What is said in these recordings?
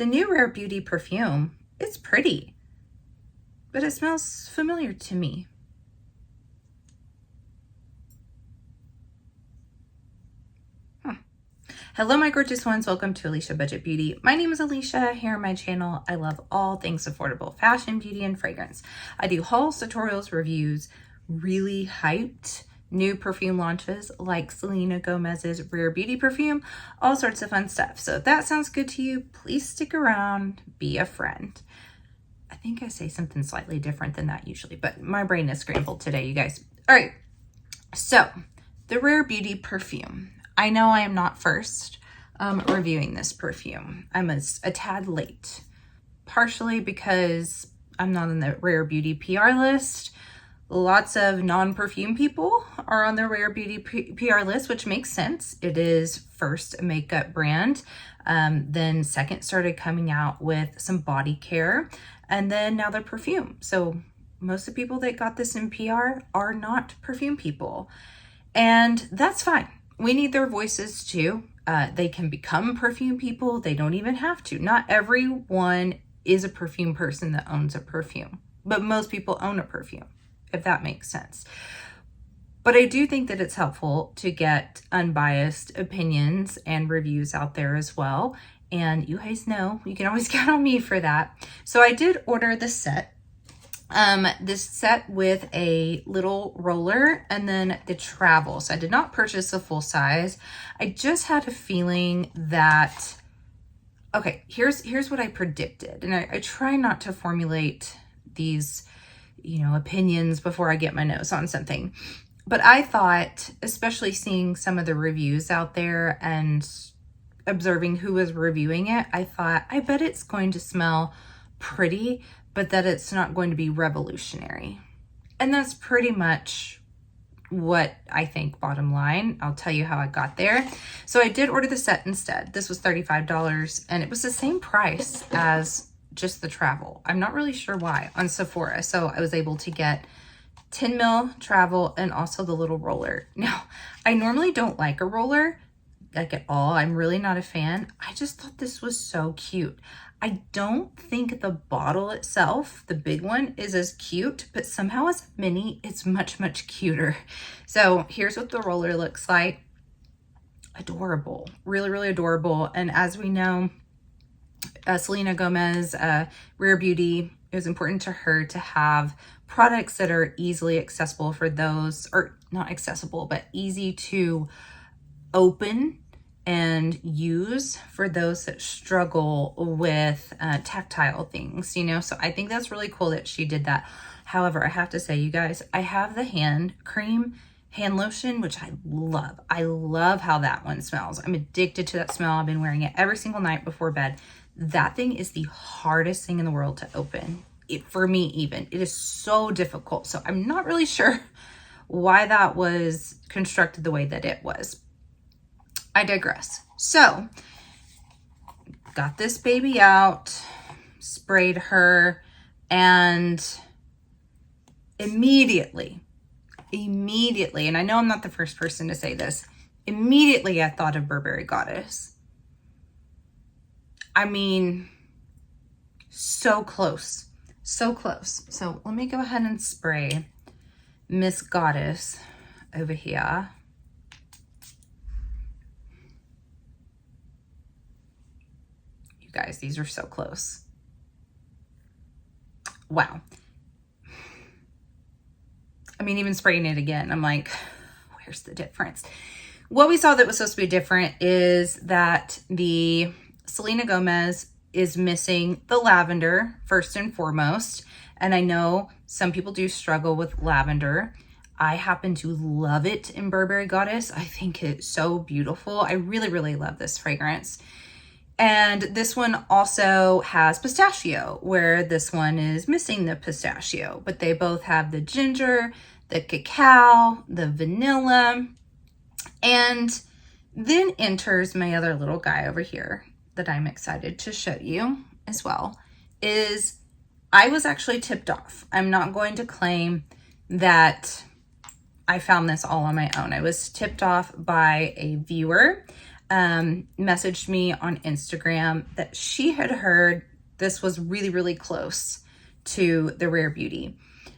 The new Rare Beauty perfume, it's pretty, but it smells familiar to me. Hello, my gorgeous ones. Welcome to Aleisha Budget Beauty. My name is Aleisha. Here on my channel, I love all things affordable fashion, beauty, and fragrance. I do hauls, tutorials, reviews, really hyped new perfume launches like Selena Gomez's Rare Beauty perfume, all sorts of fun stuff. So if that sounds good to you, please stick around, be a friend. I think I say something slightly different than that usually, but my brain is scrambled today, you guys. All right, so the Rare Beauty perfume. I know I am not first reviewing this perfume. I'm a tad late, partially because I'm not on the Rare Beauty PR list. Lots of non-perfume people are on the Rare Beauty PR list, which makes sense. It is first a makeup brand, then second started coming out with some body care, and then now they're perfume. So most of the people that got this in PR are not perfume people, and that's fine. We need their voices too. They can become perfume people. They don't even have to. Not everyone is a perfume person that owns a perfume, but most people own a perfume, if that makes sense. But I do think that it's helpful to get unbiased opinions and reviews out there as well. And you guys know, you can always count on me for that. So I did order the set. This set with a little roller and then the travel. So I did not purchase a full size. I just had a feeling that, okay, here's what I predicted. And I try not to formulate these, opinions before I get my nose on something. But I thought, especially seeing some of the reviews out there and observing who was reviewing it, I thought, I bet it's going to smell pretty, but that it's not going to be revolutionary. And that's pretty much what I think, bottom line. I'll tell you how I got there. So I did order the set instead. This was $35 and it was the same price as just the travel. I'm not really sure why on Sephora. So I was able to get 10 ml travel and also the little roller. Now, I normally don't like a roller like at all. I'm really not a fan. I just thought this was so cute. I don't think the bottle itself, the big one, is as cute, but somehow as a mini, it's much, much cuter. So here's what the roller looks like. Adorable, really, really adorable. And as we know, Selena Gomez, Rare Beauty, it was important to her to have products that are easily accessible for those, or not accessible, but easy to open and use for those that struggle with tactile things, so I think that's really cool that she did that. However, I have to say, you guys, I have the hand lotion, which I love how that one smells. I'm addicted to that smell. I've been wearing it every single night before bed. That thing is the hardest thing in the world to open, for me even. It is so difficult. So I'm not really sure why that was constructed the way that it was. I digress. So, got this baby out, sprayed her, and immediately, and I know I'm not the first person to say this, immediately I thought of Burberry Goddess. I mean, so close, so close. So let me go ahead and spray Miss Goddess over here. Guys, these are so close. Wow. I mean, even spraying it again, I'm like, where's the difference? What we saw that was supposed to be different is that the Selena Gomez is missing the lavender first and foremost. And I know some people do struggle with lavender. I happen to love it in Burberry Goddess. I think it's so beautiful. I really, really love this fragrance. And this one also has pistachio, where this one is missing the pistachio, but they both have the ginger, the cacao, the vanilla. And then enters my other little guy over here that I'm excited to show you as well, is I was actually tipped off. I'm not going to claim that I found this all on my own. I was tipped off by a viewer. messaged me on Instagram that she had heard this was really, really close to the Rare Beauty.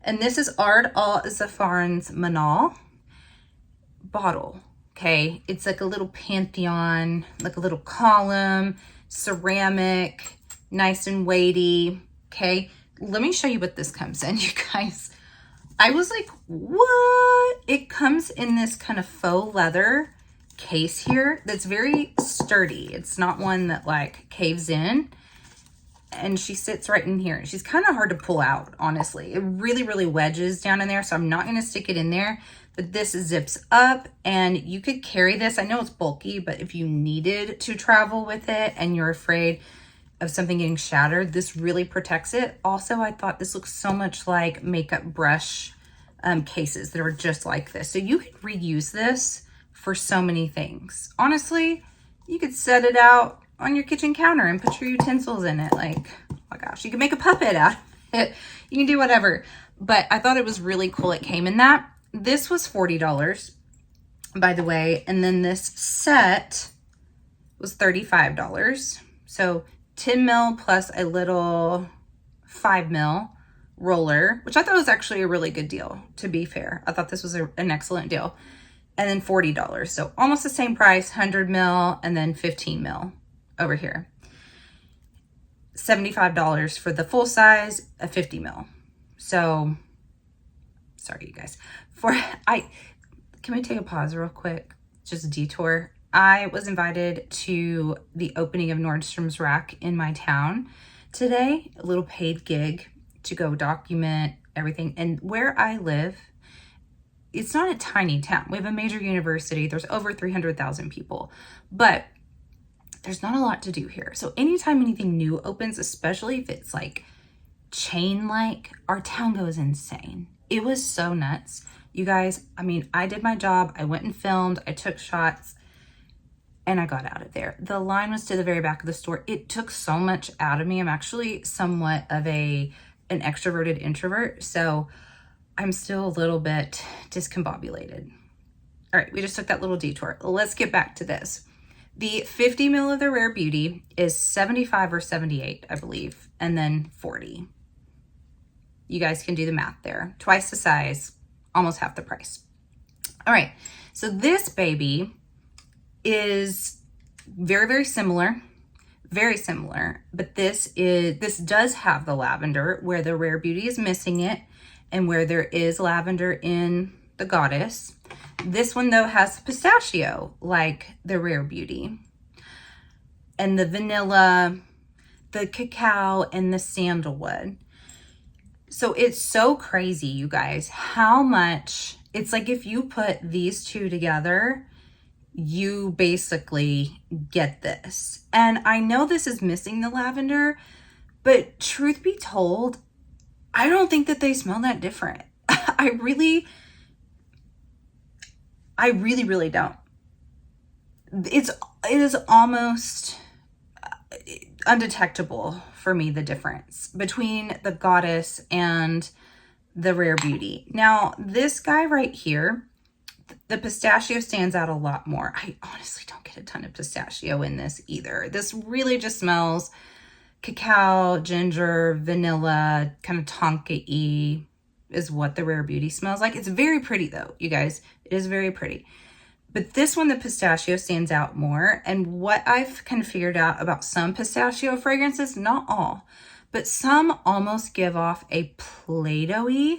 And this is Ard Al Zaafaran's Manaal bottle. Okay, it's like a little pantheon, like a little column, ceramic, nice and weighty. Okay, let me show you what this comes in, you guys. I was like, what? It comes in this kind of faux leather case here that's very sturdy. It's not one that like caves in. And she sits right in here. She's kind of hard to pull out, honestly. It really, really wedges down in there, so I'm not going to stick it in there. But this zips up, and you could carry this. I know it's bulky, but if you needed to travel with it and you're afraid of something getting shattered, this really protects it. Also, I thought this looks so much like makeup brush cases that are just like this. So you could reuse this for so many things. Honestly, you could set it out on your kitchen counter and put your utensils in it. Like, oh my gosh, you can make a puppet out of it. You can do whatever. But I thought it was really cool. It came in that. This was $40, by the way. And then this set was $35. So 10 mil plus a little 5 mil roller, which I thought was actually a really good deal, to be fair. I thought this was an excellent deal. And then $40. So almost the same price, 100 mil and then 15 mil over here. $75 for the full size, a 50 mil. So, sorry you guys. Can we take a pause real quick? Just a detour. I was invited to the opening of Nordstrom's Rack in my town today, a little paid gig to go document everything. And where I live, it's not a tiny town. We have a major university. There's over 300,000 people, but there's not a lot to do here. So anytime anything new opens, especially if it's like chain-like, our town goes insane. It was so nuts. You guys, I mean, I did my job. I went and filmed. I took shots. And I got out of there. The line was to the very back of the store. It took so much out of me. I'm actually somewhat of an extroverted introvert, so I'm still a little bit discombobulated. All right, we just took that little detour. Let's get back to this. The 50 mil of the Rare Beauty is 75 or 78, I believe, and then 40. You guys can do the math there. Twice the size, almost half the price. All right, so this baby is very, very similar, but this does have the lavender where the Rare Beauty is missing it and where there is lavender in the Goddess. This one though has pistachio like the Rare Beauty, and the vanilla, the cacao, and the sandalwood. So it's so crazy, you guys, how much, it's like if you put these two together, you basically get this. And I know this is missing the lavender, but truth be told, I don't think that they smell that different. I really don't. It is almost undetectable for me, the difference between the Goddess and the Rare Beauty. Now, this guy right here, the pistachio stands out a lot more. I honestly don't get a ton of pistachio in this either. This really just smells cacao, ginger, vanilla, kind of tonka-y is what the Rare Beauty smells like. It's very pretty though, you guys. It is very pretty. But this one, the pistachio stands out more. And what I've kind of figured out about some pistachio fragrances, not all, but some almost give off a Play-Doh-y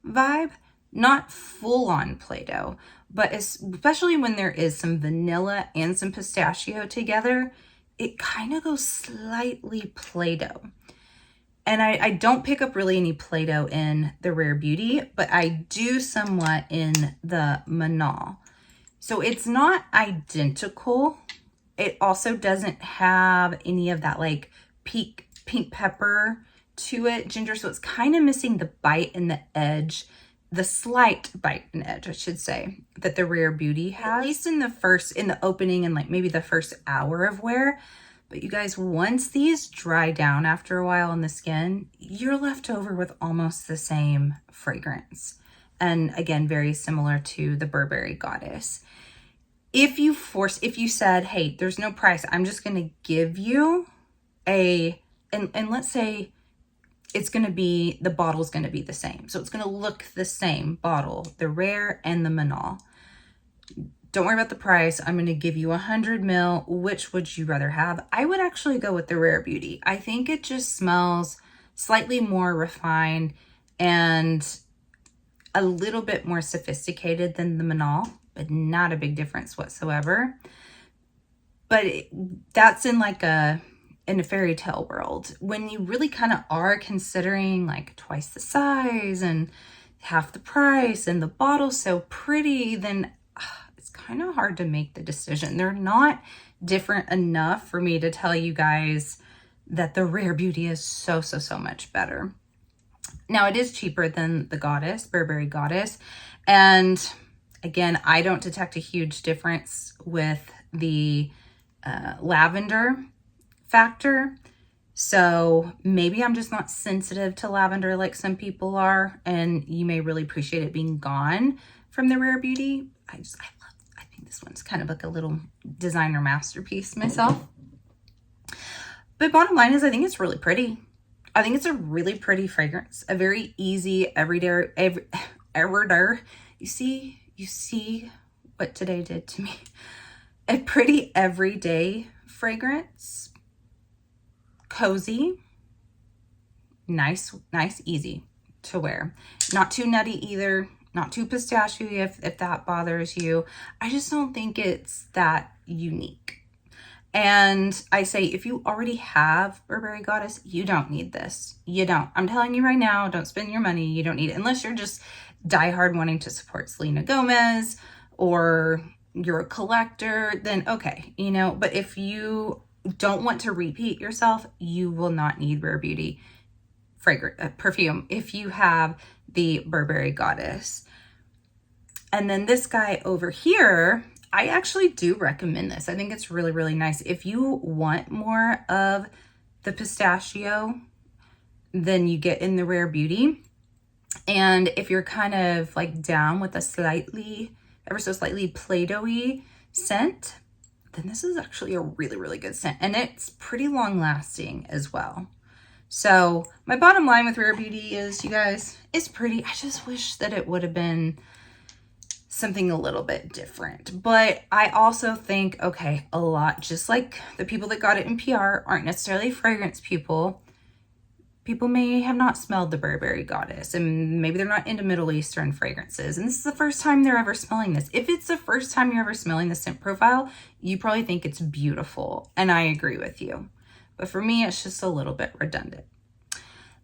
vibe. Not full-on Play-Doh, but especially when there is some vanilla and some pistachio together, it kind of goes slightly Play-Doh. And I don't pick up really any Play-Doh in the Rare Beauty, but I do somewhat in the Manaal. So it's not identical. It also doesn't have any of that like pink pepper to it, ginger. So it's kind of missing the bite and the edge, the slight bite and edge, I should say, that the Rare Beauty has. At least in the opening and like maybe the first hour of wear. But you guys, once these dry down after a while on the skin, you're left over with almost the same fragrance. And again, very similar to the Burberry Goddess. if you said, hey, there's no price, I'm just going to give you and let's say it's going to be, the bottle's going to be the same. So it's going to look the same bottle, the Rare and the Manaal. Don't worry about the price. I'm going to give you 100 ml. Which would you rather have? I would actually go with the Rare Beauty. I think it just smells slightly more refined and a little bit more sophisticated than the Manaal, but not a big difference whatsoever. But that's in like in a fairy tale world. When you really kind of are considering like twice the size and half the price and the bottle's so pretty, then it's kind of hard to make the decision. They're not different enough for me to tell you guys that the Rare Beauty is so much better. Now it is cheaper than the Goddess, Burberry Goddess. And again, I don't detect a huge difference with the lavender factor. So maybe I'm just not sensitive to lavender like some people are, and you may really appreciate it being gone from the Rare Beauty. I think this one's kind of like a little designer masterpiece myself. But bottom line is I think it's really pretty. I think it's a really pretty fragrance, a very easy everyday. You see what today did to me. A pretty everyday fragrance, cozy, nice, easy to wear. Not too nutty either, not too pistachio if that bothers you. I just don't think it's that unique. And I say, if you already have Burberry Goddess, you don't need this. You don't. I'm telling you right now, don't spend your money. You don't need it unless you're just diehard wanting to support Selena Gomez or you're a collector, then okay, you know. But if you don't want to repeat yourself, you will not need Rare Beauty perfume if you have the Burberry Goddess. And then this guy over here, I actually do recommend this. I think it's really nice. If you want more of the pistachio than you get in the Rare Beauty, and if you're kind of like down with a ever so slightly Play-Doh-y scent, then this is actually a really good scent, and it's pretty long lasting as well. So my bottom line with Rare Beauty is, you guys, it's pretty. I just wish that it would have been something a little bit different. But I also think, okay, a lot, just like the people that got it in PR aren't necessarily fragrance people. People may have not smelled the Burberry Goddess, and maybe they're not into Middle Eastern fragrances, and this is the first time they're ever smelling this. If it's the first time you're ever smelling the scent profile, you probably think it's beautiful, and I agree with you. But for me, it's just a little bit redundant.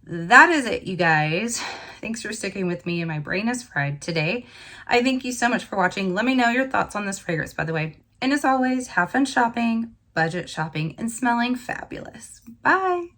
That is it, you guys. Thanks for sticking with me, and my brain is fried today. I thank you so much for watching. Let me know your thoughts on this fragrance, by the way. And as always, have fun shopping, budget shopping, and smelling fabulous. Bye.